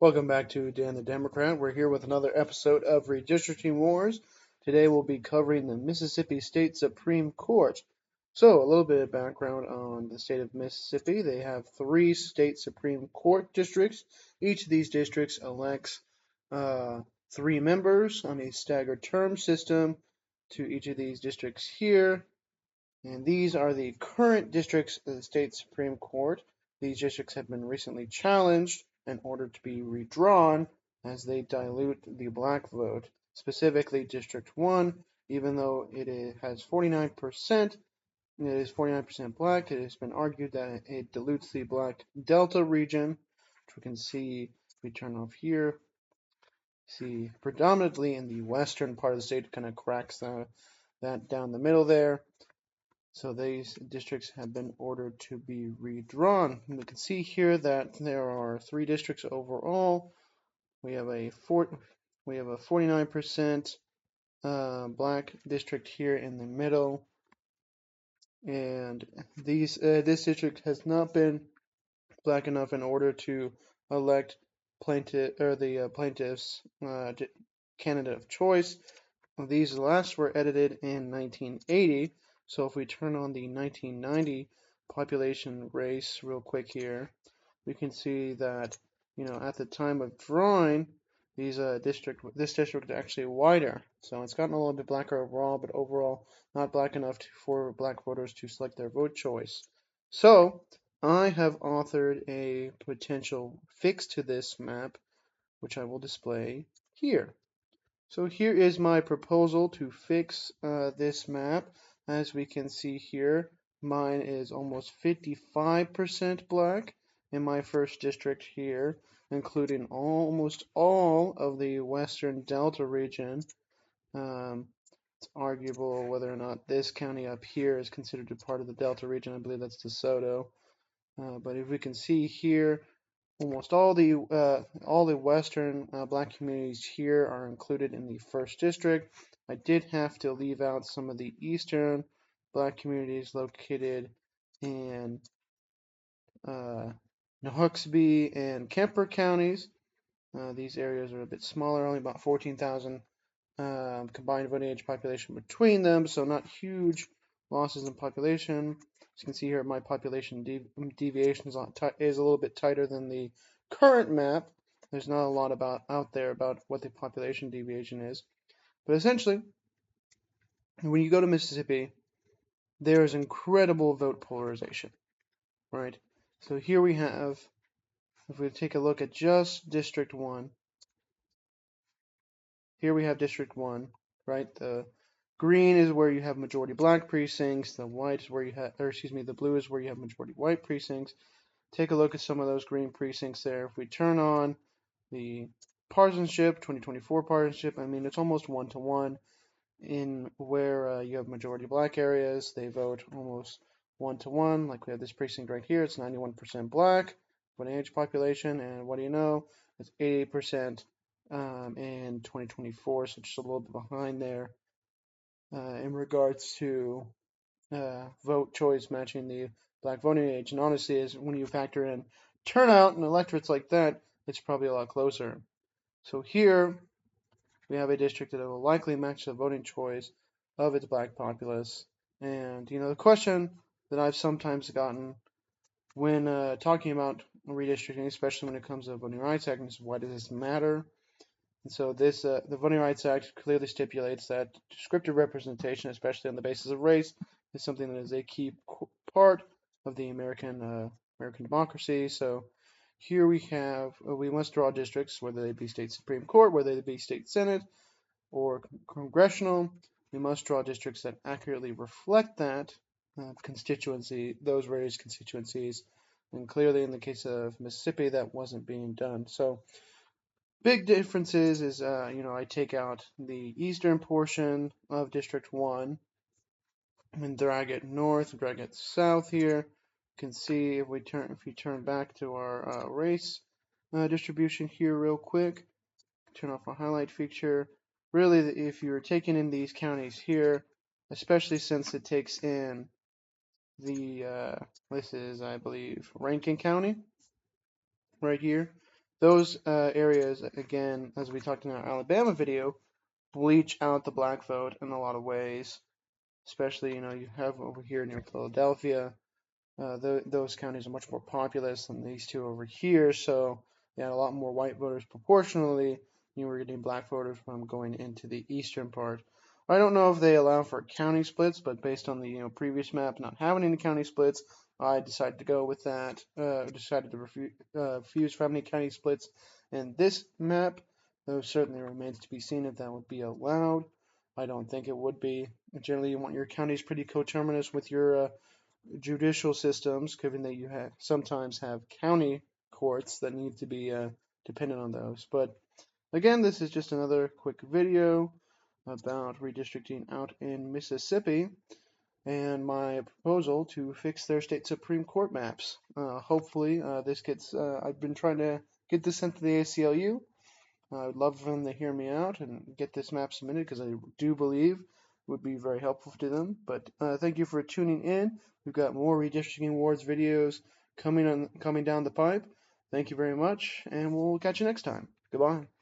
Welcome back to Dan the Democrat. We're here with another episode of Redistricting Wars. Today we'll be covering the Mississippi State Supreme Court. So, a little bit of background on the state of Mississippi. They have three state Supreme Court districts. Each of these districts elects three members on a staggered term system to each of these districts here. And these are the current districts of the state Supreme Court. These districts have been recently challenged in order to be redrawn as they dilute the black vote. Specifically, District 1, even though has 49%, it is 49% black, it has been argued that it dilutes the black delta region, which we can see if we turn off here. See, predominantly in the western part of the state, kind of cracks that down the middle there. So these districts have been ordered to be redrawn. And we can see here that there are three districts overall. We have a 49% black district here in the middle, and this district has not been black enough in order to elect the plaintiff's candidate of choice. These last were edited in 1980. So if we turn on the 1990 population race real quick here, we can see that, at the time of drawing, this district is actually wider. So it's gotten a little bit blacker overall, but overall not black enough for black voters to select their vote choice. So I have authored a potential fix to this map, which I will display here. So here is my proposal to fix this map. As we can see here, mine is almost 55% black in my first district here, including almost all of the western Delta region. It's arguable whether or not this county up here is considered a part of the Delta region. I believe that's DeSoto. But if we can see here, almost all the western black communities here are included in the first district. I did have to leave out some of the eastern black communities located in Nahuxby and Kemper counties. These areas are a bit smaller, only about 14,000 combined voting age population between them, so not huge losses in population. As you can see here, my population deviation is a little bit tighter than the current map. There's not a lot out there about what the population deviation is. But essentially, when you go to Mississippi, there is incredible vote polarization, right? So here we have, if we take a look at just District 1, here we have District 1, right? The green is where you have majority black precincts. The white is where you have, the blue is where you have majority white precincts. Take a look at some of those green precincts there. If we turn on the partisanship, 2024 partisanship, I mean, it's almost 1-to-1 in where you have majority black areas. They vote almost 1-to-1. Like we have this precinct right here. It's 91% black, voting age population, and what do you know? It's 88% in 2024, so just a little bit behind there in regards to vote choice matching the black voting age. And honestly, is when you factor in turnout and electorates like that, it's probably a lot closer. So here we have a district that will likely match the voting choice of its black populace. And the question that I've sometimes gotten when talking about redistricting, especially when it comes to the Voting Rights Act, is why does this matter? And so this, the Voting Rights Act clearly stipulates that descriptive representation, especially on the basis of race, is something that is a key part of the American democracy. So here we have, we must draw districts, whether they be state Supreme Court, whether they be state Senate, or congressional. We must draw districts that accurately reflect that constituency, those various constituencies. And clearly in the case of Mississippi, that wasn't being done. So big differences is, I take out the eastern portion of District 1 and drag it north, drag it south here. You can see if you turn back to our race distribution here real quick, turn off our highlight feature. Really, if you're taking in these counties here, especially since it takes in the, this is, I believe, Rankin County right here. those areas, again, as we talked in our Alabama video, bleach out the black vote in a lot of ways. Especially, you have over here near Philadelphia. Those counties are much more populous than these two over here, so they had a lot more white voters proportionally. You were getting black voters from going into the eastern part. I don't know if they allow for county splits, but based on the previous map not having any county splits, I decided to go with that. Decided to refuse from any county splits in this map. Though certainly remains to be seen if that would be allowed. I don't think it would be. Generally, you want your counties pretty coterminous with your judicial systems, given that you sometimes have county courts that need to be dependent on those. But again, this is just another quick video about redistricting out in Mississippi and my proposal to fix their state Supreme Court maps. Hopefully, this gets. I've been trying to get this sent to the ACLU. I would love for them to hear me out and get this map submitted because I do believe it would be very helpful to them. But thank you for tuning in. We've got more redistricting awards videos coming down the pipe. Thank you very much, and we'll catch you next time. Goodbye.